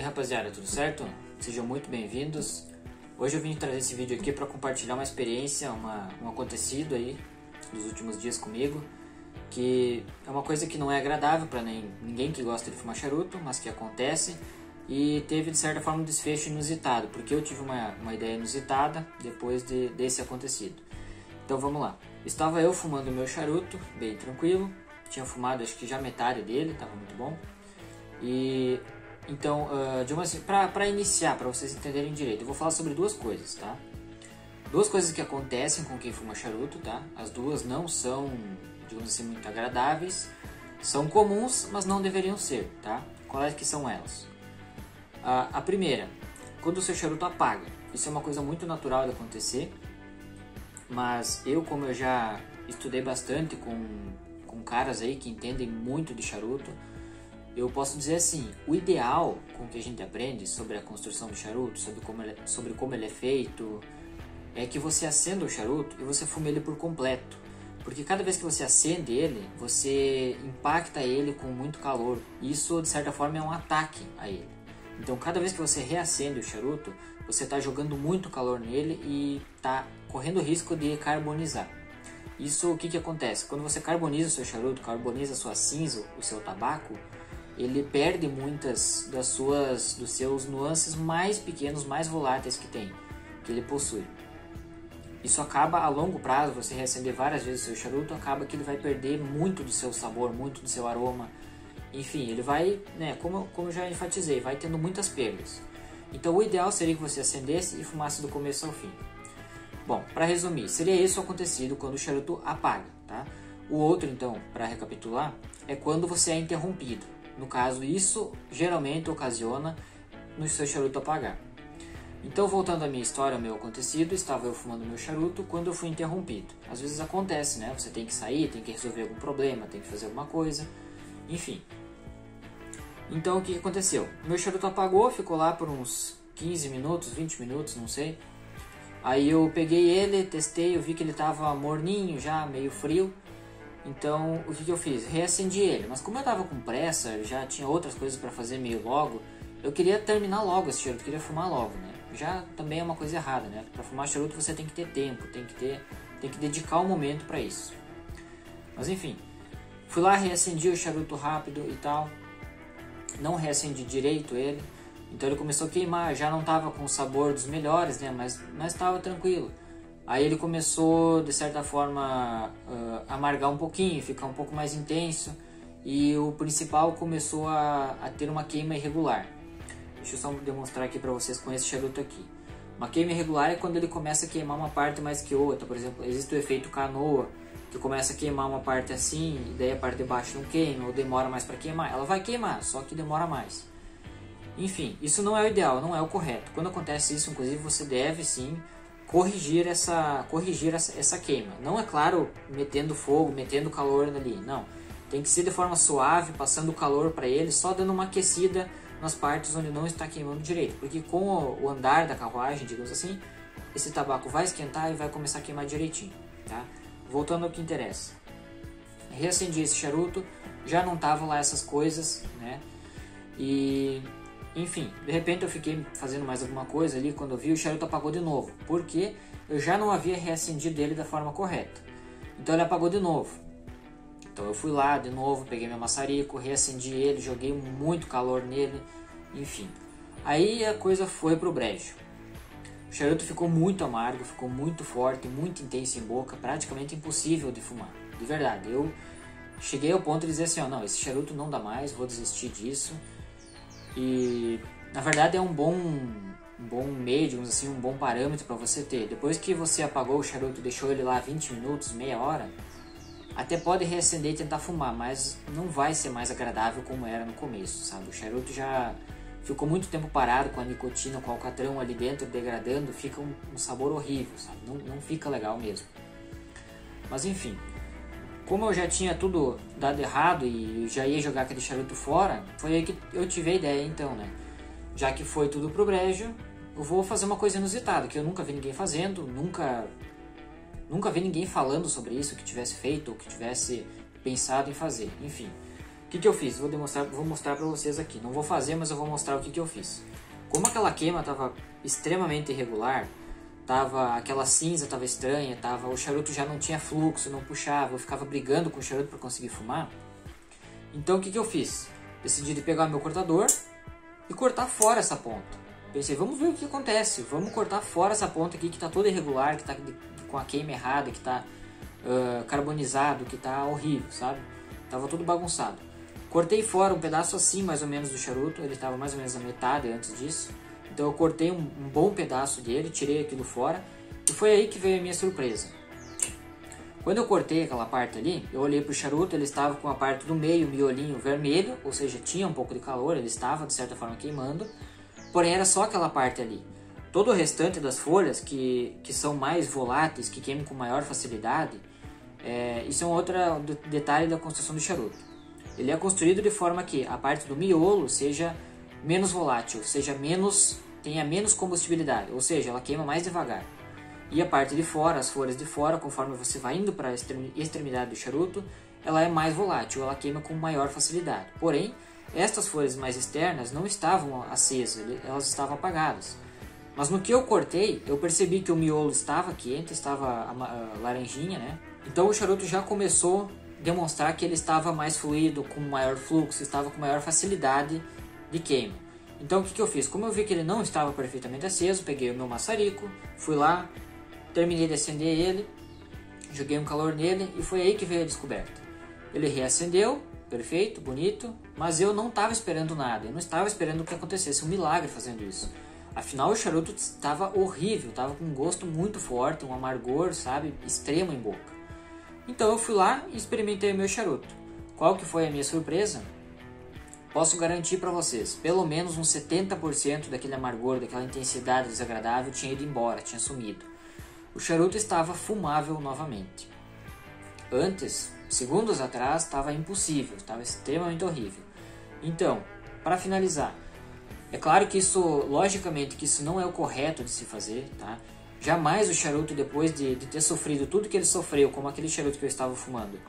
rapaziada, tudo certo? Sejam muito bem-vindos. Hoje eu vim trazer esse vídeo aqui para compartilhar uma experiência, um acontecido aí dos últimos dias comigo, que é uma coisa que não é agradável para ninguém que gosta de fumar charuto, mas que acontece e teve de certa forma um desfecho inusitado, porque eu tive uma ideia inusitada depois desse acontecido. Então vamos lá. Estava eu fumando meu charuto, bem tranquilo, tinha fumado acho que já metade dele, estava muito bom. E então, para iniciar, para vocês entenderem direito, eu vou falar sobre duas coisas, tá? Duas coisas que acontecem com quem fuma charuto, tá? As duas não são, digamos assim, muito agradáveis, são comuns, mas não deveriam ser, tá? Quais que são elas? A primeira, quando o seu charuto apaga. Isso é uma coisa muito natural de acontecer, mas como eu já estudei bastante com caras aí que entendem muito de charuto, eu posso dizer assim, o ideal com que a gente aprende sobre a construção do charuto, sobre como ele é feito, é que você acenda o charuto e você fume ele por completo. Porque cada vez que você acende ele, você impacta ele com muito calor. Isso, de certa forma, é um ataque a ele. Então, cada vez que você reacende o charuto, você está jogando muito calor nele e está correndo o risco de carbonizar. Isso, o que acontece? Quando você carboniza o seu charuto, carboniza a sua cinza, o seu tabaco, ele perde muitas dos seus nuances mais pequenos, mais voláteis que ele possui. Isso acaba a longo prazo, você reacender várias vezes o seu charuto, acaba que ele vai perder muito do seu sabor, muito do seu aroma. Enfim, ele vai, como eu já enfatizei, vai tendo muitas perdas. Então o ideal seria que você acendesse e fumasse do começo ao fim. Bom, para resumir, seria isso acontecido quando o charuto apaga, tá? O outro, então, para recapitular, é quando você é interrompido. No caso, isso geralmente ocasiona no seu charuto apagar. Então, voltando à minha história, ao meu acontecido, estava eu fumando meu charuto quando eu fui interrompido. Às vezes acontece, né? Você tem que sair, tem que resolver algum problema, tem que fazer alguma coisa, enfim. Então, o que aconteceu? Meu charuto apagou, ficou lá por uns 15 minutos, 20 minutos, não sei. Aí eu peguei ele, testei, eu vi que ele estava morninho já, meio frio. Então, o que eu fiz? Reacendi ele, mas como eu estava com pressa, já tinha outras coisas para fazer meio logo, eu queria terminar logo esse charuto, queria fumar logo, né? Já também é uma coisa errada, né? Para fumar charuto você tem que ter tempo, tem que dedicar um momento para isso. Mas enfim, fui lá, reacendi o charuto rápido e tal, não reacendi direito ele, então ele começou a queimar, já não estava com o sabor dos melhores, né? Mas estava tranquilo. Aí ele começou, de certa forma, a amargar um pouquinho, ficar um pouco mais intenso. E o principal começou a ter uma queima irregular. Deixa eu só demonstrar aqui para vocês com esse charuto aqui. Uma queima irregular é quando ele começa a queimar uma parte mais que outra. Por exemplo, existe o efeito canoa, que começa a queimar uma parte assim, e daí a parte de baixo não queima, ou demora mais para queimar. Ela vai queimar, só que demora mais. Enfim, isso não é o ideal, não é o correto. Quando acontece isso, inclusive, você deve sim corrigir essa queima. Não é claro metendo fogo, metendo calor ali, não. Tem que ser de forma suave, passando calor para ele, só dando uma aquecida nas partes onde não está queimando direito. Porque com o andar da carruagem, digamos assim, esse tabaco vai esquentar e vai começar a queimar direitinho, tá? Voltando ao que interessa. Reacendi esse charuto, já não tava lá essas coisas, né? E enfim, de repente eu fiquei fazendo mais alguma coisa ali, quando eu vi o charuto apagou de novo, porque eu já não havia reacendido ele da forma correta. Então ele apagou de novo. Então eu fui lá de novo, peguei meu maçarico, reacendi ele, joguei muito calor nele, enfim. Aí a coisa foi pro brejo. O charuto ficou muito amargo, ficou muito forte, muito intenso em boca, praticamente impossível de fumar. De verdade, eu cheguei ao ponto de dizer assim, não, esse charuto não dá mais, vou desistir disso. E na verdade é um bom meio, digamos assim, um bom parâmetro para você ter. Depois que você apagou o charuto e deixou ele lá 20 minutos, meia hora, até pode reacender e tentar fumar, mas não vai ser mais agradável como era no começo, sabe? O charuto já ficou muito tempo parado com a nicotina, com o alcatrão ali dentro degradando, fica um sabor horrível, sabe? Não fica legal mesmo. Mas enfim, como eu já tinha tudo dado errado e já ia jogar aquele charuto fora, foi aí que eu tive a ideia então, né? Já que foi tudo pro brejo, eu vou fazer uma coisa inusitada, que eu nunca vi ninguém fazendo, nunca vi ninguém falando sobre isso, que tivesse feito ou que tivesse pensado em fazer. Enfim, O que eu fiz? Vou mostrar para vocês aqui. Não vou fazer, mas eu vou mostrar o que eu fiz. Como aquela queima estava extremamente irregular, aquela cinza estava estranha, o charuto já não tinha fluxo, não puxava, eu ficava brigando com o charuto para conseguir fumar. Então o que eu fiz? Decidi de pegar meu cortador e cortar fora essa ponta. Pensei, vamos ver o que acontece, vamos cortar fora essa ponta aqui que está toda irregular, que está com a queima errada, que está carbonizado, que está horrível, sabe? Tava tudo bagunçado. Cortei fora um pedaço assim, mais ou menos, do charuto, ele estava mais ou menos a metade antes disso. Então eu cortei um bom pedaço dele, tirei aquilo fora, e foi aí que veio a minha surpresa. Quando eu cortei aquela parte ali, eu olhei para o charuto, ele estava com a parte do meio, o miolinho vermelho, ou seja, tinha um pouco de calor, ele estava de certa forma queimando, porém era só aquela parte ali. Todo o restante das folhas, que são mais voláteis, que queimam com maior facilidade, isso é um outro detalhe da construção do charuto. Ele é construído de forma que a parte do miolo seja menos volátil, tenha menos combustibilidade, ou seja, ela queima mais devagar. E a parte de fora, as folhas de fora, conforme você vai indo para a extremidade do charuto, ela é mais volátil, ela queima com maior facilidade. Porém, estas folhas mais externas não estavam acesas, elas estavam apagadas. Mas no que eu cortei, eu percebi que o miolo estava quente, estava laranjinha, né? Então o charuto já começou a demonstrar que ele estava mais fluido, com maior fluxo, estava com maior facilidade de queima. Então o que eu fiz? Como eu vi que ele não estava perfeitamente aceso, peguei o meu maçarico, fui lá, terminei de acender ele, joguei um calor nele e foi aí que veio a descoberta. Ele reacendeu, perfeito, bonito, mas eu não estava esperando nada, eu não estava esperando que acontecesse um milagre fazendo isso. Afinal o charuto estava horrível, estava com um gosto muito forte, um amargor, sabe, extremo em boca. Então eu fui lá e experimentei o meu charuto. Qual que foi a minha surpresa? Posso garantir para vocês, pelo menos uns 70% daquele amargor, daquela intensidade desagradável tinha ido embora, tinha sumido. O charuto estava fumável novamente. Antes, segundos atrás, estava impossível, estava extremamente horrível. Então, para finalizar, é claro que isso, logicamente, que isso não é o correto de se fazer, tá? Jamais o charuto, depois de ter sofrido tudo que ele sofreu, como aquele charuto que eu estava fumando,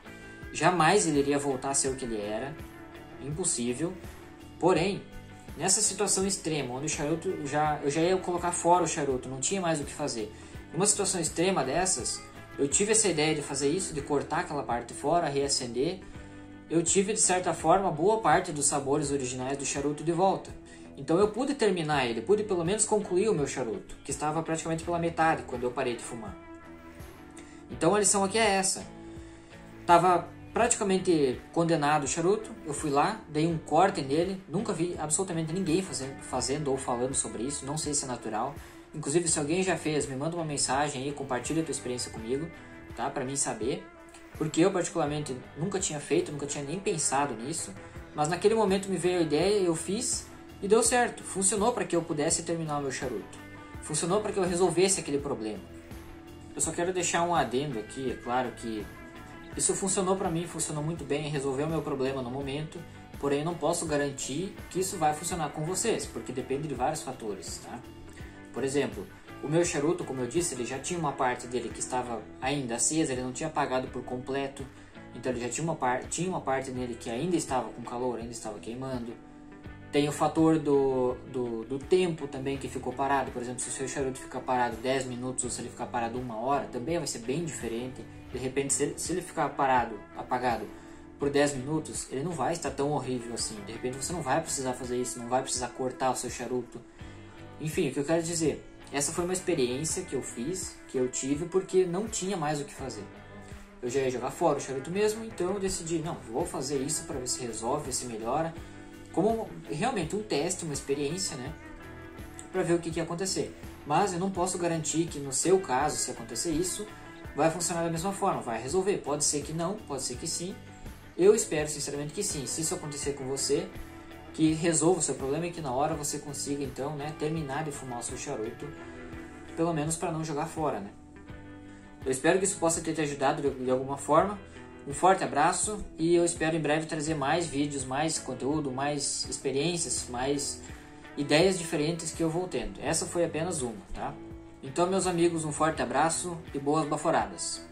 jamais ele iria voltar a ser o que ele era. Impossível. Porém, nessa situação extrema, onde o charuto eu já ia colocar fora o charuto, não tinha mais o que fazer. Numa situação extrema dessas, eu tive essa ideia de fazer isso, de cortar aquela parte fora, reacender. Eu tive, de certa forma, boa parte dos sabores originais do charuto de volta. Então eu pude terminar ele, pude pelo menos concluir o meu charuto, que estava praticamente pela metade quando eu parei de fumar. Então a lição aqui é essa. Estava praticamente condenado o charuto, eu fui lá, dei um corte nele, nunca vi absolutamente ninguém fazendo ou falando sobre isso, não sei se é natural. Inclusive, se alguém já fez, me manda uma mensagem aí, compartilha a tua experiência comigo, tá? Para mim saber. Porque eu particularmente nunca tinha feito, nunca tinha nem pensado nisso, mas naquele momento me veio a ideia, eu fiz e deu certo. Funcionou para que eu pudesse terminar o meu charuto. Funcionou para que eu resolvesse aquele problema. Eu só quero deixar um adendo aqui, é claro que isso funcionou para mim, funcionou muito bem, resolveu o meu problema no momento, porém não posso garantir que isso vai funcionar com vocês, porque depende de vários fatores, tá? Por exemplo, o meu charuto, como eu disse, ele já tinha uma parte dele que estava ainda acesa, ele não tinha apagado por completo, então ele já tinha uma parte nele que ainda estava com calor, ainda estava queimando. Tem o fator do tempo também que ficou parado, por exemplo, se o seu charuto ficar parado 10 minutos ou se ele ficar parado 1 hora, também vai ser bem diferente. De repente, se ele ficar parado, apagado por 10 minutos, ele não vai estar tão horrível assim. De repente você não vai precisar fazer isso, não vai precisar cortar o seu charuto. Enfim, o que eu quero dizer, essa foi uma experiência que eu fiz, que eu tive, porque não tinha mais o que fazer. Eu já ia jogar fora o charuto mesmo, então eu decidi, não, vou fazer isso para ver se resolve, ver se melhora. Como realmente um teste, uma experiência, né? Para ver o que ia acontecer. Mas eu não posso garantir que no seu caso, se acontecer isso, vai funcionar da mesma forma, vai resolver. Pode ser que não, pode ser que sim. Eu espero sinceramente que sim. Se isso acontecer com você, que resolva o seu problema e que na hora você consiga então, né, terminar de fumar o seu charuto, pelo menos para não jogar fora, né? Eu espero que isso possa ter te ajudado de alguma forma. Um forte abraço e eu espero em breve trazer mais vídeos, mais conteúdo, mais experiências, mais ideias diferentes que eu vou tendo. Essa foi apenas uma, tá? Então, meus amigos, um forte abraço e boas baforadas.